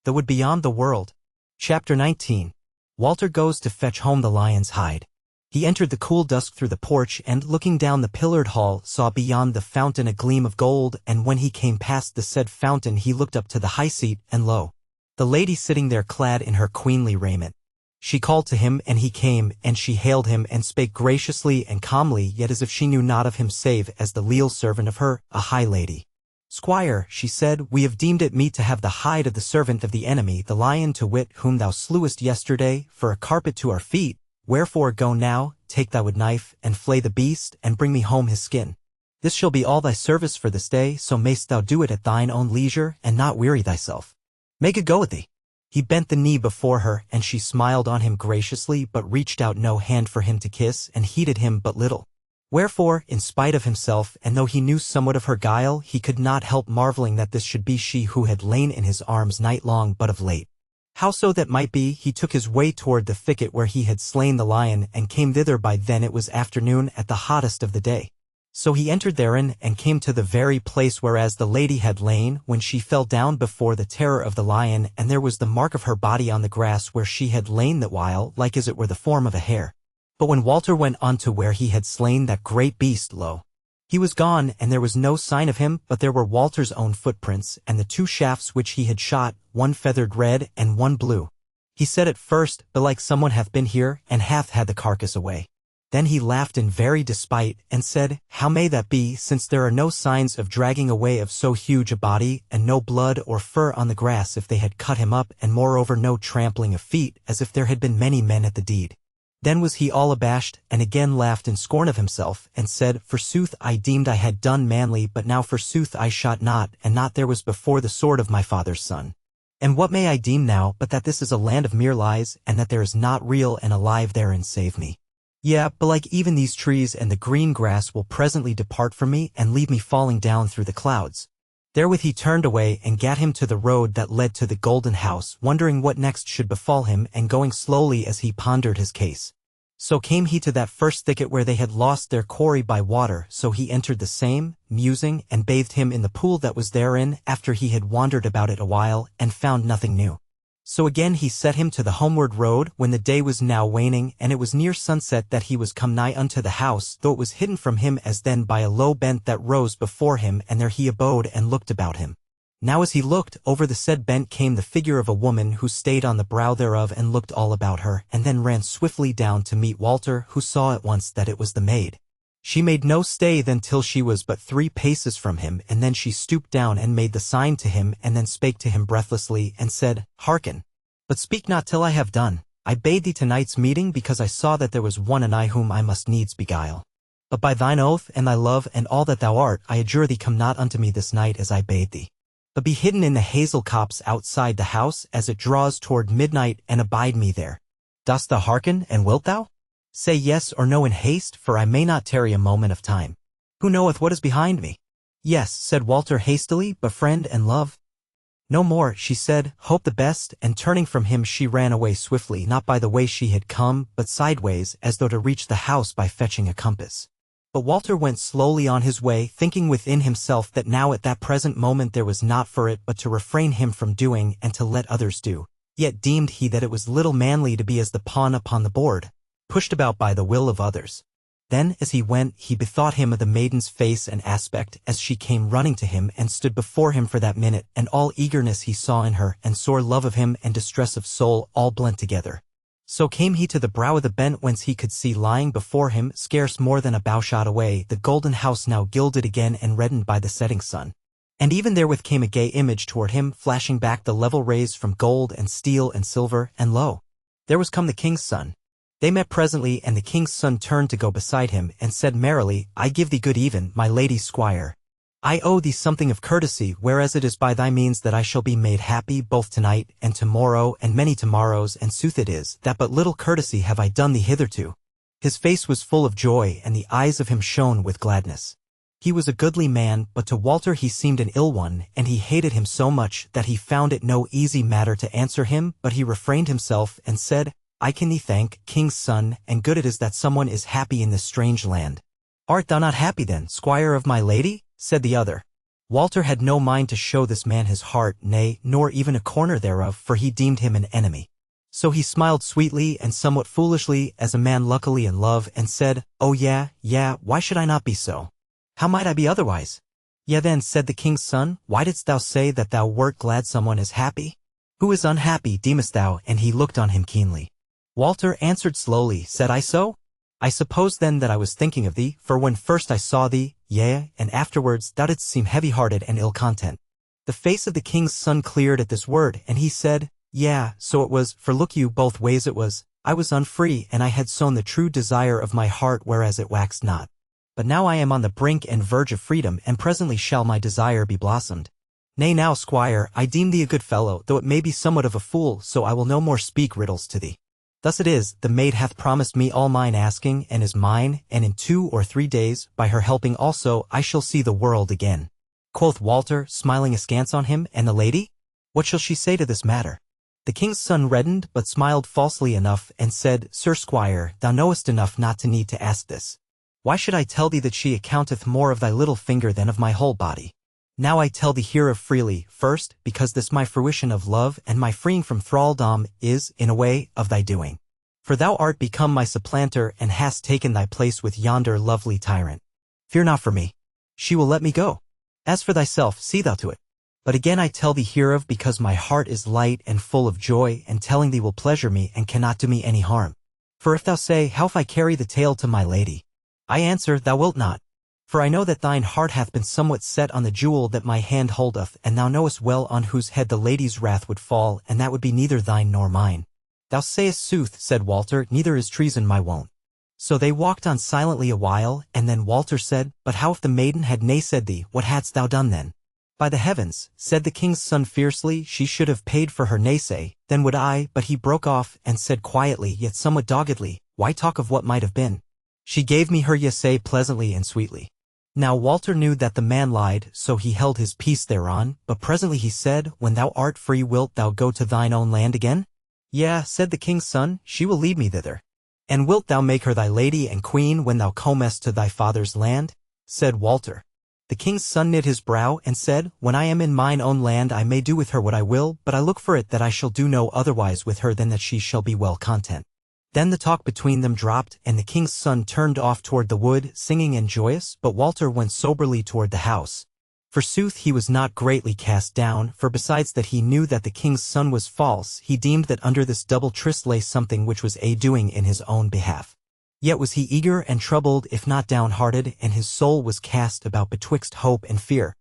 The Wood Beyond the World. Chapter 19. Walter goes to fetch home the lion's hide. He entered the cool dusk through the porch and, looking down the pillared hall, saw beyond the fountain a gleam of gold, and when he came past the said fountain he looked up to the high seat, and lo! The lady sitting there clad in her queenly raiment. She called to him, and he came, and she hailed him, and spake graciously and calmly, yet as if she knew not of him save as the leal servant of her, a high lady. "Squire," she said, "we have deemed it meet to have the hide of the servant of the enemy, the lion to wit, whom thou slewest yesterday, for a carpet to our feet. Wherefore go now, take thy wood knife, and flay the beast, and bring me home his skin. This shall be all thy service for this day, so mayst thou do it at thine own leisure, and not weary thyself. Make a go with thee." He bent the knee before her, and she smiled on him graciously, but reached out no hand for him to kiss, and heeded him but little. Wherefore, in spite of himself, and though he knew somewhat of her guile, he could not help marveling that this should be she who had lain in his arms night long but of late. Howso that might be, he took his way toward the thicket where he had slain the lion, and came thither by then it was afternoon at the hottest of the day. So he entered therein, and came to the very place whereas the lady had lain, when she fell down before the terror of the lion, and there was the mark of her body on the grass where she had lain that while, like as it were the form of a hare. But when Walter went on to where he had slain that great beast, lo! He was gone, and there was no sign of him, but there were Walter's own footprints, and the two shafts which he had shot, one feathered red, and one blue. He said at first, "Belike someone hath been here, and hath had the carcass away." Then he laughed in very despite, and said, "How may that be, since there are no signs of dragging away of so huge a body, and no blood or fur on the grass if they had cut him up, and moreover no trampling of feet, as if there had been many men at the deed?" Then was he all abashed, and again laughed in scorn of himself, and said, "Forsooth I deemed I had done manly, but now forsooth I shot not, and not there was before the sword of my father's son. And what may I deem now, but that this is a land of mere lies, and that there is not real and alive therein save me? Yea, belike even these trees and the green grass will presently depart from me, and leave me falling down through the clouds." Therewith he turned away, and gat him to the road that led to the golden house, wondering what next should befall him, and going slowly as he pondered his case. So came he to that first thicket where they had lost their quarry by water, so he entered the same, musing, and bathed him in the pool that was therein, after he had wandered about it a while, and found nothing new. So again he set him to the homeward road, when the day was now waning, and it was near sunset that he was come nigh unto the house, though it was hidden from him as then by a low bent that rose before him, and there he abode and looked about him. Now as he looked, over the said bent came the figure of a woman, who stayed on the brow thereof and looked all about her, and then ran swiftly down to meet Walter, who saw at once that it was the maid. She made no stay then till she was but 3 paces from him, and then she stooped down and made the sign to him, and then spake to him breathlessly, and said, "Hearken, but speak not till I have done. I bade thee tonight's meeting because I saw that there was one in I whom I must needs beguile. But by thine oath and thy love and all that thou art, I adjure thee come not unto me this night as I bade thee. But be hidden in the hazel copse outside the house as it draws toward midnight, and abide me there. Dost thou hearken, and wilt thou? Say yes or no in haste, for I may not tarry a moment of time. Who knoweth what is behind me?" "Yes," said Walter hastily, "but friend and love?" "No more," she said, "hope the best," and turning from him she ran away swiftly, not by the way she had come, but sideways, as though to reach the house by fetching a compass. But Walter went slowly on his way, thinking within himself that now at that present moment there was not for it but to refrain him from doing, and to let others do. Yet deemed he that it was little manly to be as the pawn upon the board, pushed about by the will of others. Then, as he went, he bethought him of the maiden's face and aspect, as she came running to him and stood before him for that minute, and all eagerness he saw in her, and sore love of him, and distress of soul, all blent together. So came he to the brow of the bent, whence he could see lying before him, scarce more than a bowshot away, the golden house now gilded again and reddened by the setting sun. And even therewith came a gay image toward him, flashing back the level rays from gold and steel and silver, and lo! There was come the king's son. They met presently, and the king's son turned to go beside him, and said merrily, "I give thee good even, my lady squire. I owe thee something of courtesy, whereas it is by thy means that I shall be made happy both tonight and tomorrow and many tomorrows, and sooth it is, that but little courtesy have I done thee hitherto." His face was full of joy, and the eyes of him shone with gladness. He was a goodly man, but to Walter he seemed an ill one, and he hated him so much that he found it no easy matter to answer him, but he refrained himself, and said, "I can thee thank, king's son, and good it is that someone is happy in this strange land." "Art thou not happy then, squire of my lady?" said the other. Walter had no mind to show this man his heart, nay, nor even a corner thereof, for he deemed him an enemy. So he smiled sweetly and somewhat foolishly, as a man luckily in love, and said, "Oh yeah, why should I not be so? How might I be otherwise?" "Yeah then," said the king's son, "why didst thou say that thou wert glad someone is happy? Who is unhappy, deemest thou?" And he looked on him keenly. Walter answered slowly, "Said I so? I suppose then that I was thinking of thee, for when first I saw thee, yea, and afterwards thou didst seem heavy-hearted and ill-content." The face of the king's son cleared at this word, and he said, "Yeah, so it was, for look you, both ways it was. I was unfree, and I had sown the true desire of my heart, whereas it waxed not. But now I am on the brink and verge of freedom, and presently shall my desire be blossomed. Nay now, squire, I deem thee a good fellow, though it may be somewhat of a fool, so I will no more speak riddles to thee. Thus it is, the maid hath promised me all mine asking, and is mine, and in 2 or 3 days, by her helping also, I shall see the world again." Quoth Walter, smiling askance on him, "And the lady? What shall she say to this matter?" The king's son reddened, but smiled falsely enough, and said, "Sir Squire, thou knowest enough not to need to ask this. Why should I tell thee that she accounteth more of thy little finger than of my whole body? Now I tell thee hereof freely, first, because this my fruition of love and my freeing from thraldom is, in a way, of thy doing. For thou art become my supplanter, and hast taken thy place with yonder lovely tyrant. Fear not for me. She will let me go. As for thyself, see thou to it. But again I tell thee hereof because my heart is light and full of joy, and telling thee will pleasure me and cannot do me any harm. For if thou say, how if I carry the tale to my lady? I answer, thou wilt not. For I know that thine heart hath been somewhat set on the jewel that my hand holdeth, and thou knowest well on whose head the lady's wrath would fall, and that would be neither thine nor mine." "Thou sayest sooth," said Walter, "neither is treason my wont." So they walked on silently a while, and then Walter said, "But how if the maiden had nay said thee, what hadst thou done then?" "By the heavens," said the king's son fiercely, "she should have paid for her naysay, then would I," but he broke off, and said quietly, yet somewhat doggedly, "Why talk of what might have been? She gave me her yesay pleasantly and sweetly." Now Walter knew that the man lied, so he held his peace thereon, but presently he said, "When thou art free wilt thou go to thine own land again?" "Yea," said the king's son, "she will lead me thither." "And wilt thou make her thy lady and queen when thou comest to thy father's land?" said Walter. The king's son knit his brow, and said, "When I am in mine own land I may do with her what I will, but I look for it that I shall do no otherwise with her than that she shall be well content." Then the talk between them dropped, and the king's son turned off toward the wood, singing and joyous, but Walter went soberly toward the house. Forsooth he was not greatly cast down, for besides that he knew that the king's son was false, he deemed that under this double tryst lay something which was a doing in his own behalf. Yet was he eager and troubled, if not downhearted, and his soul was cast about betwixt hope and fear.